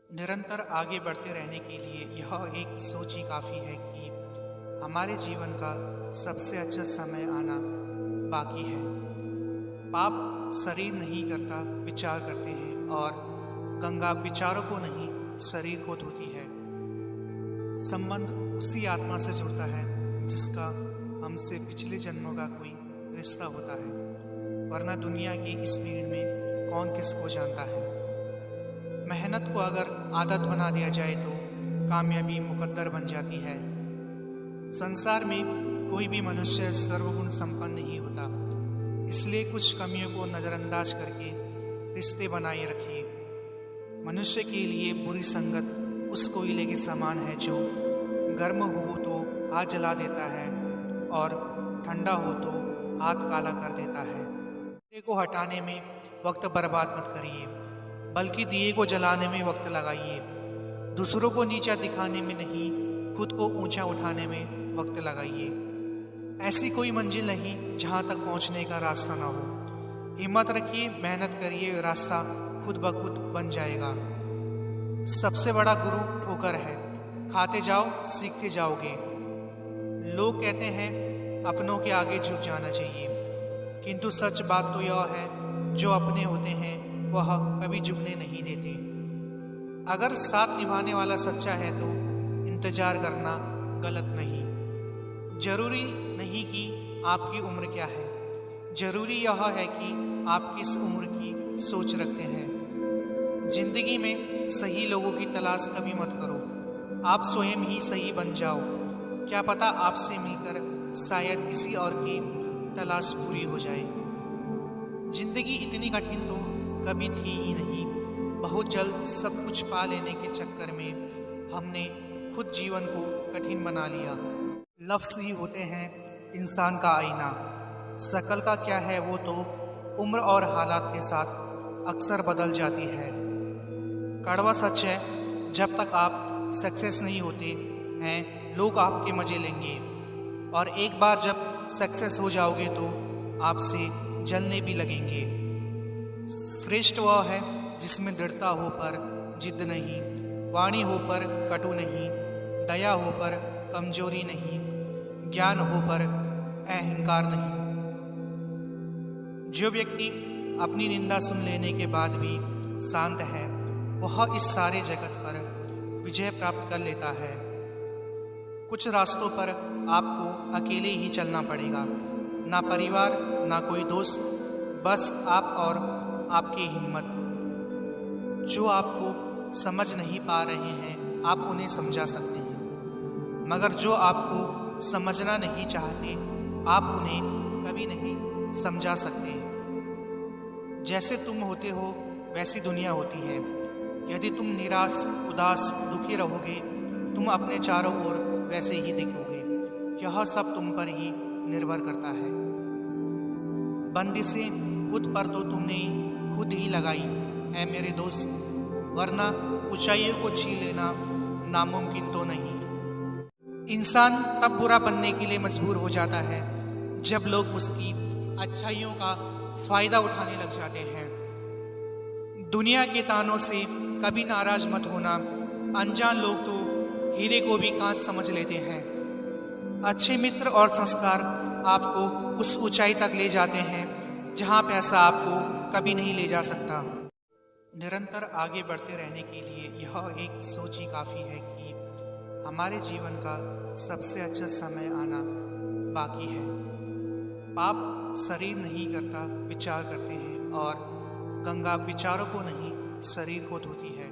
निरंतर आगे बढ़ते रहने के लिए यह एक सोच ही काफ़ी है कि हमारे जीवन का सबसे अच्छा समय आना बाकी है। पाप शरीर नहीं करता, विचार करते हैं, और गंगा विचारों को नहीं, शरीर को धोती है। संबंध उसी आत्मा से जुड़ता है जिसका हमसे पिछले जन्मों का कोई रिश्ता होता है, वरना दुनिया की इस भीड़ में कौन किसको जानता है। मेहनत को अगर आदत बना दिया जाए तो कामयाबी मुकद्दर बन जाती है। संसार में कोई भी मनुष्य सर्वगुण संपन्न नहीं होता, इसलिए कुछ कमियों को नज़रअंदाज करके रिश्ते बनाए रखिए। मनुष्य के लिए बुरी संगत उस कोयले के समान है जो गर्म हो तो हाथ जला देता है और ठंडा हो तो हाथ काला कर देता है। दिए को हटाने में वक्त बर्बाद मत करिए, बल्कि दिए को जलाने में वक्त लगाइए। दूसरों को नीचा दिखाने में नहीं, खुद को ऊंचा उठाने में वक्त लगाइए। ऐसी कोई मंजिल नहीं जहां तक पहुंचने का रास्ता ना हो। हिम्मत रखिए, मेहनत करिए, रास्ता खुद ब खुद बन जाएगा। सबसे बड़ा गुरु ठोकर है, खाते जाओ सीखते जाओगे। लोग कहते हैं अपनों के आगे झुक जाना चाहिए, किंतु सच बात तो यह है जो अपने होते हैं वह कभी झुकने नहीं देते। अगर साथ निभाने वाला सच्चा है तो इंतजार करना गलत नहीं। जरूरी नहीं कि आपकी उम्र क्या है, जरूरी यह है कि आप किस उम्र की सोच रखते हैं। जिंदगी में सही लोगों की तलाश कभी मत करो, आप स्वयं ही सही बन जाओ। क्या पता आपसे मिलकर शायद किसी और की तलाश पूरी हो जाए। जिंदगी इतनी कठिन तो कभी थी ही नहीं। बहुत जल्द सब कुछ पा लेने के चक्कर में हमने खुद जीवन को कठिन बना लिया। लफ्ज़ ही होते हैं इंसान का आईना। शक्ल का क्या है वो तो उम्र और हालात के साथ अक्सर बदल जाती है। कड़वा सच है, जब तक आप सक्सेस नहीं होते हैं लोग आपके मज़े लेंगे, और एक बार जब सक्सेस हो जाओगे तो आपसे जलने भी लगेंगे। श्रेष्ठ वह है जिसमें दृढ़ता हो पर जिद नहीं, वाणी हो पर कटु नहीं, दया हो पर कमजोरी नहीं, ज्ञान हो पर अहंकार नहीं। जो व्यक्ति अपनी निंदा सुन लेने के बाद भी शांत है वह इस सारे जगत पर विजय प्राप्त कर लेता है। कुछ रास्तों पर आपको अकेले ही चलना पड़ेगा, ना परिवार ना कोई दोस्त, बस आप और आपकी हिम्मत। जो आपको समझ नहीं पा रहे हैं आप उन्हें समझा सकते हैं, मगर जो आपको समझना नहीं चाहते आप उन्हें कभी नहीं समझा सकते। जैसे तुम होते हो वैसी दुनिया होती है। यदि तुम निराश, उदास, दुखी रहोगे तुम अपने चारों ओर वैसे ही दिखोगे। यह सब तुम पर ही निर्भर करता है। बंदिशें खुद पर तो तुमने खुद ही लगाई है मेरे दोस्त, वरना ऊंचाइयों को छीन लेना नामुमकिन तो नहीं। इंसान तब बुरा बनने के लिए मजबूर हो जाता है जब लोग उसकी अच्छाइयों का फायदा उठाने लग जाते हैं। दुनिया के तानों से कभी नाराज मत होना। अनजान लोग तो हीरे को भी कांच समझ लेते हैं। अच्छे मित्र और संस्कार आपको उस ऊंचाई तक ले जाते हैं जहां पैसा आपको कभी नहीं ले जा सकता। निरंतर आगे बढ़ते रहने के लिए यह एक सोच ही काफ़ी है कि हमारे जीवन का सबसे अच्छा समय आना बाकी है। पाप शरीर नहीं करता, विचार करते हैं, और गंगा विचारों को नहीं, शरीर को धोती है।